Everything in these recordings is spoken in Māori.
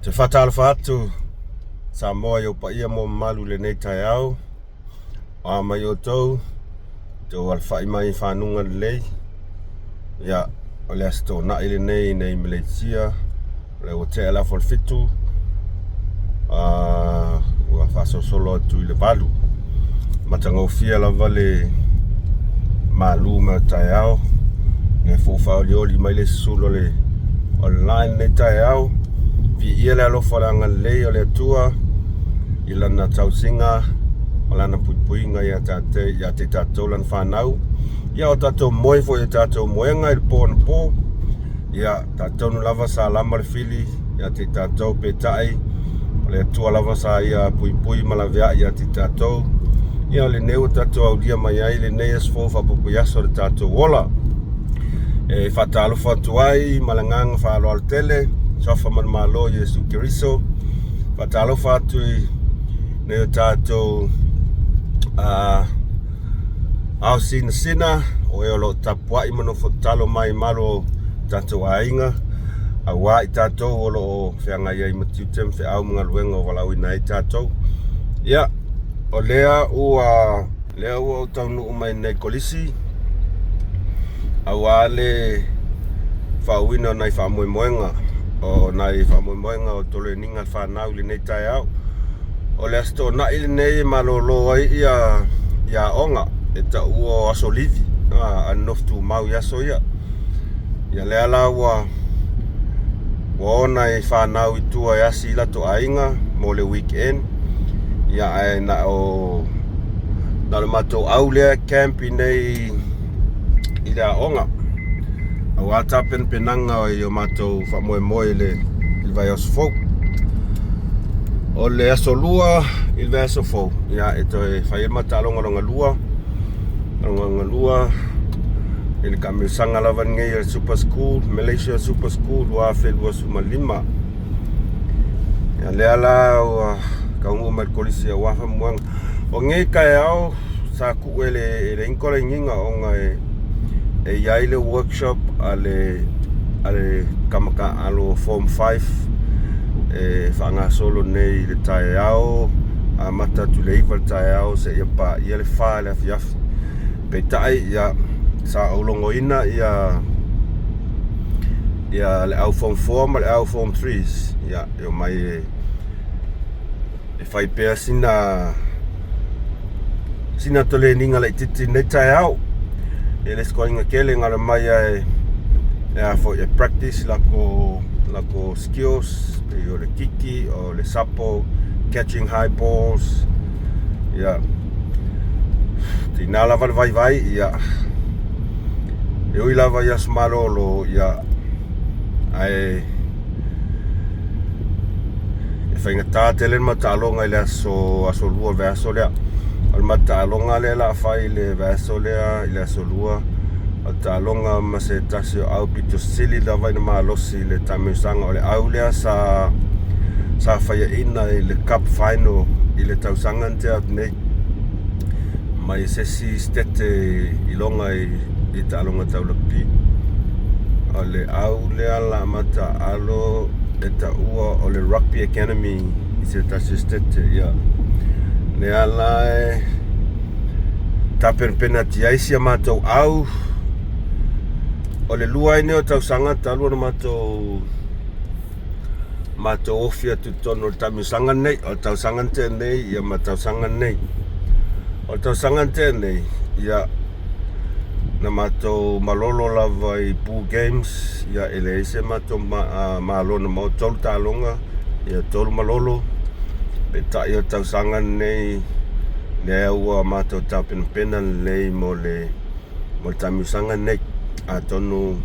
Te whatalofa atu sa moa yo pa ia mo malu le nei Taeao a mai o tau te walwhai mai whanunga lei ia o le asto na ile nei Malaysia le o te ala fol fitu ua whaso solo atu i le valu matanga ufia lava le malu ma Taeao ne fofa oli mai le sulo le online nei Taeao vi ia le alofa langa lei o le atua i lana tausinga o lana puipuinga ia te tatou lana whanau ia o tatou moe fo ia tatou moenga i le pō na pō ia tatou nu lava sa lama le fili ia te tatou petai o le atua lava sa ia puipui malavea ia te tatou ia le neu tatou au lia mai ai le nei asfo whapupu yaso le tatou ola e whatalofa atu ai malanganga whalo al tele sofa man malo Yesu Kiriso whatalofa atu i neo tātou au sina o e olo tapua i mano whatalo mai malo tātou ainga a wā i tātou olo o whianga iai matiutem whi au mga luenga o walau i nai tātou ia o lea ua o taunu umai nei kolisi a wā le whauina nei whamoemoenga o nai whamoemoenga o tolo e ninga whanau li nei Taeao o le asto na ili nei malolo ai ia onga e ta ua aso livi anof tu mau yaso ia le ala ua ona e whanau i tua yasi la to ainga mo le weekend ia ai na o na le mato au lea camp i nei i la onga au ata penanga o i o mato whamoemoe le il vai aso fau o le aso lua il vai aso fau ia e toi whai mata longa lua ele kami sanga lava ngai super school Malaysia super school wa felua sumalima ya le ala wa kaungu mal kolisia wa muang o ngai kai au sa ku ele inkola nginga o ngai e yai le workshop ale kamaka alo form 5 e whanga solo nei le Taeao a mata tu le iwa Taeao se ia pa ia le wha le afiafi pe tai ia sa aulongo ina ia le au form 4 ma le au form 3 ia yo mai e whai pēr sina tole ninga le titi nei Taeao e le skoinga kele ngara mai e for e practice lako skills o le kiki o le sapo catching high balls ia tina lava le vai ia e ui lava ia smalolo ia ai e whainga tātele matalonga i le aso lua veaso lea al matalonga le la whai le veaso lea i le aso lua al talonga ma se tasi o au pito sili lava ina malosi le tamiusanga o le au lea sa whaia ina i le cup final i le tausanga nte at nei mai sesi stete i longa i talonga taulapi o le au lea la mata alo e ta ua o le rugby academy i se tasi stete ia le ala e tapen penati aisi a matou au o le lua ine o tausanga talua na matou ofia tutono o tamisanga nei o tausanga te nei ia matausanga nei o tausanga te nei ia na matou malolo lava i pool games ia ele ese matou malona mo tolu talonga ia tolu malolo pe tai o tausanga nei le ua matou tapena lei mo le tamisanga nei a tonu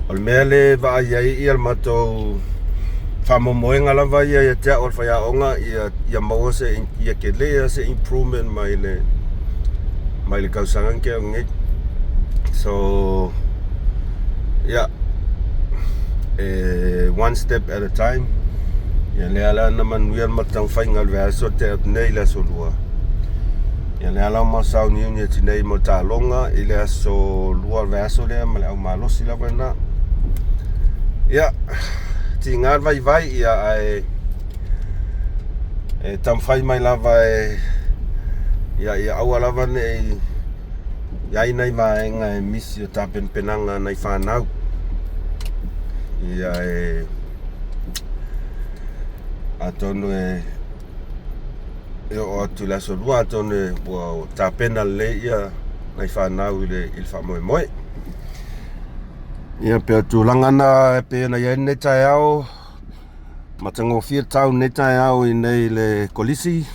o le mea le va iai ia matou whamomoenga lava ia te o whaiaonga ia maua se ia ke lea se improvement mai le kausangan ke ngai so yeah one step at a time ia le ala na Manuia matang whainga le aso te at nei le aso lua ia le ala ma sau ni unia tinei mo talonga i le aso lua le aso lea ma le au malosi lava na ia tingar vai ia ai tam fai mai lava ia aua lava ne ia nei vaenga misi o tapen penanga nei whanau ia atonu o atu la so lua atonu o tapena le ia nei whanau i le whamoemoe ia pe atu langana pe na ia nei Taeao matango fia tau nei Taeao i nei le kolisi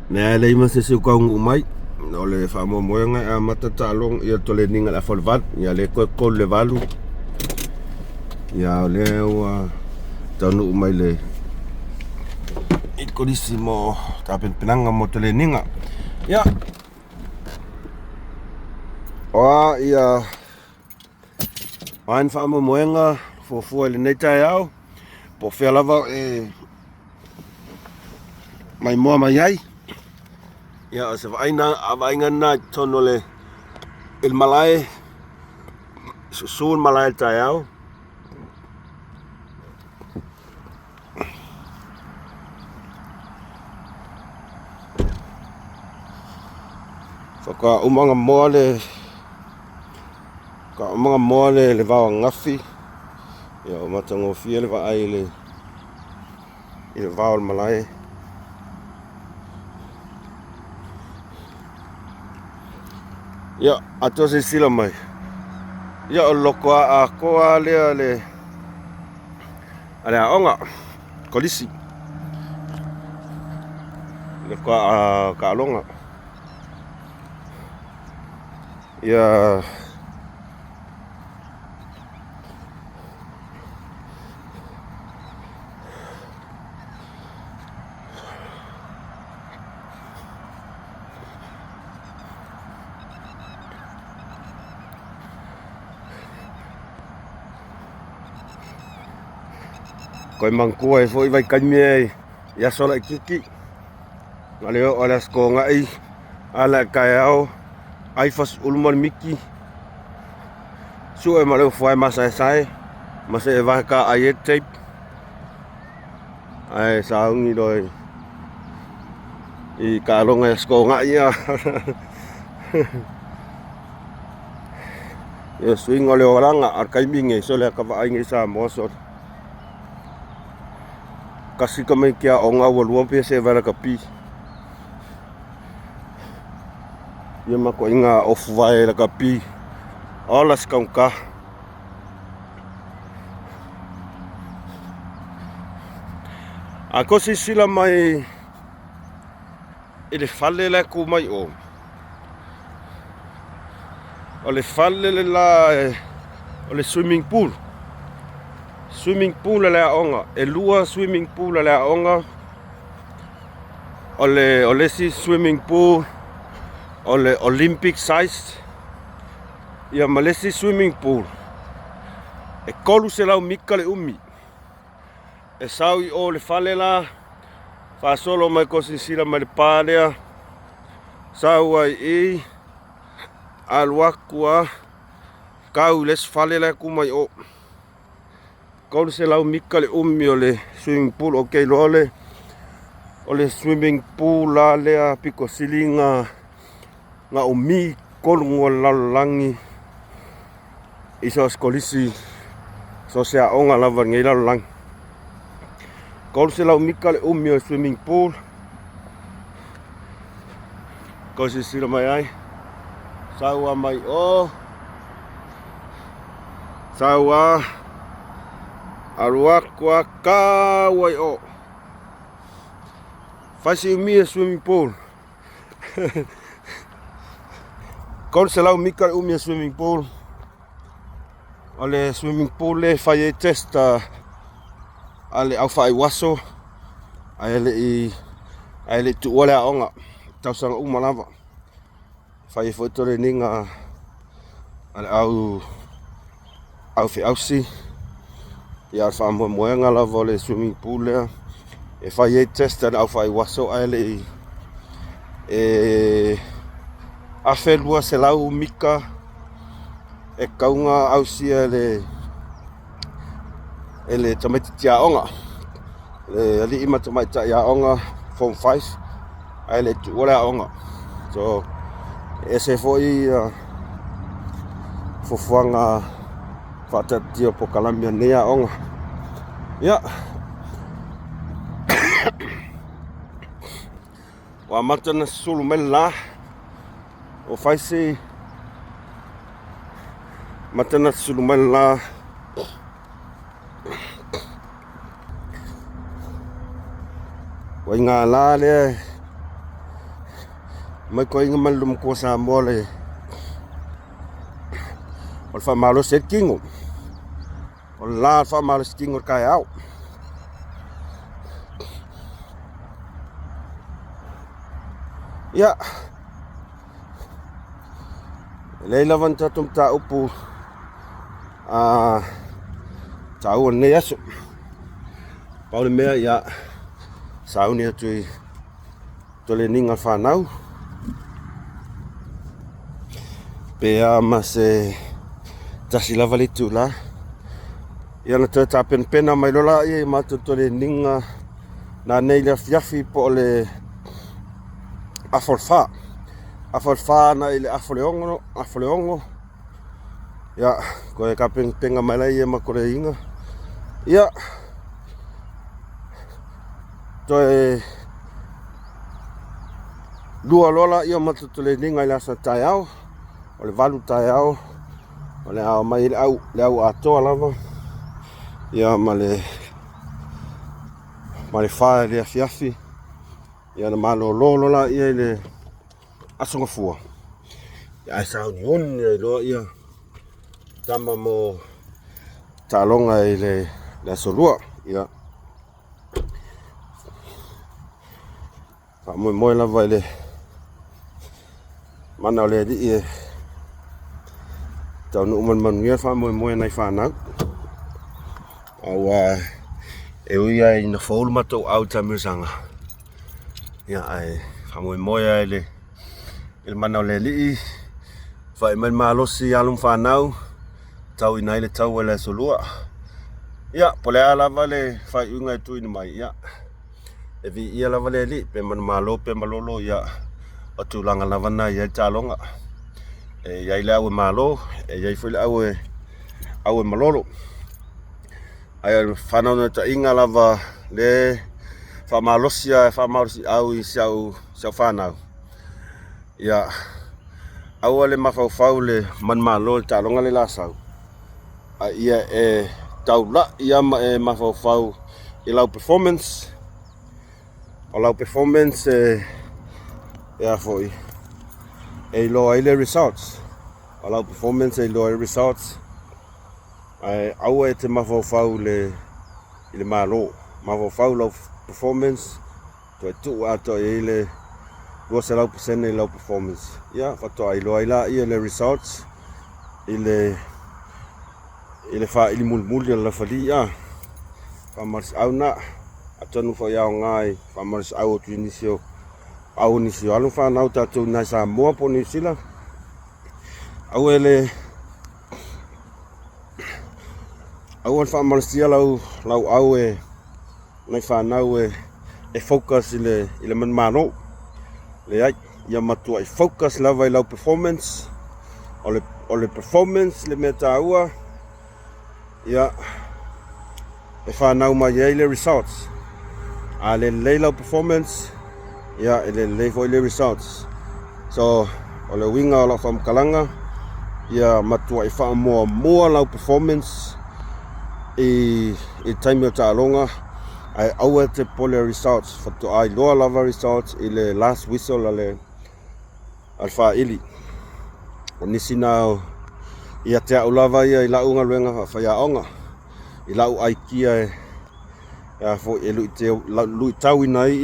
nea le ima se se kaungu mai no le whamoemoe a matatalong ia tole ninga la folvat ia le ko le valu ia le tanu mai le i kolisi mo tapen penanga mo tole ninga ia oa ia ain whamoemoenga fofua le nei Taeao po fea lava mai moa mai ai ia se vainga na tono le il malai suun malai Taeao ka umanga moa le vau ngafi ia o matango fia le vai le vau malai ia ato se sila mai ia o loko a koa le onga kolisi le ka longa ia koe mangkua e foi vai kaimie ia sola kiki ngaleo ala sko ngai ala Taeao ai fas ulman miki su e maleo foi masa sai masa e va ka ai tape ai saungi doi i kalonga sko ngai ia ia swing ole oranga ar kaiminge sole ka va ai sa moso kasi ka mai kia onga walua pe se vara kapi ia mako inga off vai la kapi ola skaunka ako si sila mai ele falle la ku mai o le falle la o le swimming pool la onga e lua swimming pool la onga o le si swimming pool o le Olympic size ia malesi swimming pool e kolu se lau mika le umi e sau i o le fale la fa solo mai kosi sila mai le palea sau ai i alwakua kau les fale la ku mai o kolu se lau mika le umi o le swimming pool o kei lole o le swimming pool la lea piko silinga nga umi kolungo lalangi iso skolisi so se onga lava ngai lalang kol se lau mika le umi o swimming pool ko se sila mai ai sawa mai o sawa arwa kwa ka wai o fasi umi swimming pool kol se lau mika le umi swimming pool ole swimming pool le fai test ale au fai waso ale tu ole onga tau sanga umalava fai foto le ninga ale au fi ausi ia fa mo moenga la vole swimming pool le e fai test au fai waso ale a felua se lau mika e kaunga ausia ele tamaiti Taeao le ali ima tamaiti Taeao form 5 ai le tu wala onga so ese foi fofuanga fatatio po Colombia nea onga ya wa matana sulu mela o faisi matana sulu mela wa inga la le mai ko inga malum ko sa mole o fa malo set kingo o la fa malo kingo Taeao ya leila van tatum ta upu tau ne aso paule mea ya sauni atui tole ninga whanau pea ma se tasi lava litu la ia na tata pena mai lola ia matu tole ninga na neila fiafi po le afolfa na ile afoleongo ya ko e penga mai la ia makore inga ia toe lua lola ia matu tole ninga ila sa Taeao o le valu Taeao o le au mai le au atoa lava ia ma le wha le afiafi ia na malo lolo la ia le asonga fua ia e sauni oni ia loa ia tama mo talonga i le asolua ia fa moi lava i le mana o le di e tau nu Manuia fa moi nai whanau au e uia i na whaulu matou au tamirisanga ia ai fa moi ai le il mana o le li fa i malosi alum whanau tau inai le tau e le solua ia pole a lava le fa i unga tu ina mai ia e vi ia lava le li pe malo pe malolo ia o tu langa lava na ia talonga e ia ile au malo e ia foi au malolo ai whanau na ta inga lava le fa malosi au i sau whanau ia au le mafau le malo talonga le lasau a ia e taula ia mafau i lau performance o lau performance ia foi e lo ile results o lau performance e lo results ai au e te mafau le ile malo mafau lau performance to tu ato ile was lau percent lau performance ia fato ai lo ila ia le results ile fa ili mulmul la falia famars au na atonu fo ya ngai famars au tunisio au nisio alu fa na ta tu na sa mo po ni sila au ele au famars ya lau au e na fa na e focus ile man mano le ai ya matu ai focus lava lau performance o le performance le meta ua ia e whanau mai le results a le leila performance ia e le leifo le results so o le winga o la whamkalanga ia matua i wha mua lau performance i time o ta'alonga ai aua te pole results fatu ai loa lava results i le last whistle ale alfa ili o nisi nao ia te au lava ia i lau unga luenga whaiaonga i lau ai kia e fo e lui tau inai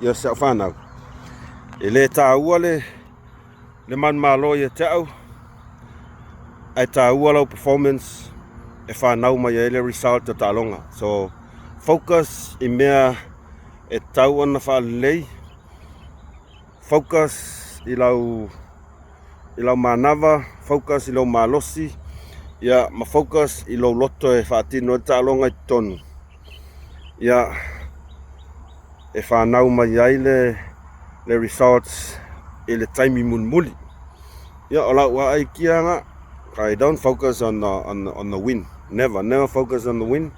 ia se whanau e le tāua le man malo ia te au ai tāua lau performance e whanau mai e le result o tālonga so focus i mea e tau ana whalei focus i lau manava focus i lau malosi ia ma focus I lo loto e whaatino tālonga I tonu. Ia e whanau mai ai le results I le taimi munmuli. Ia o lau wa ai kianga, I don't focus on the win. Never focus on the win.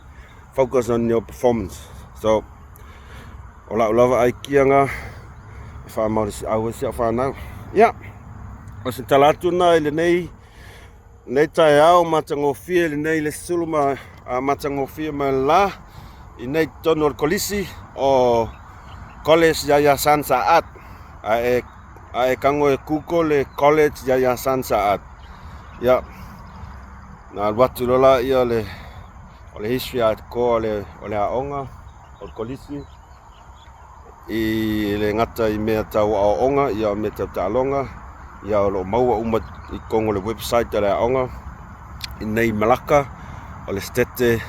Focus on your performance. So o lau lava ai kianga e whamau au sia whanau. Ia o se talatuna I le nei Taeao matangofia le nei le suluma matangofia ma la I nei tonu kolisi o college yayasan saat e kango e kuko le college yayasan saat. Ya na watu lola ia le history at ko le aonga o kolisi I le ngata I mea tau aonga ia me tau talonga ia o lo maua umat I kongo le website le aonga I nei Malaka o le stete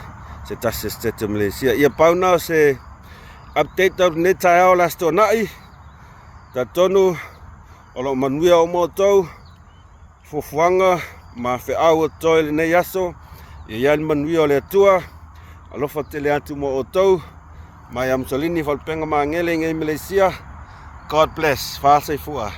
se tase stete Malaysia ia pauna se update au ne Taeao lasto nai ta tonu o lo Manuia o motou fofuanga ma fe au toi le nei aso ia yan Manuia o le atua alofa tele atu mo o tou mai am solini falpenga ma ngele ngai Malaysia. God bless. Fa se fua.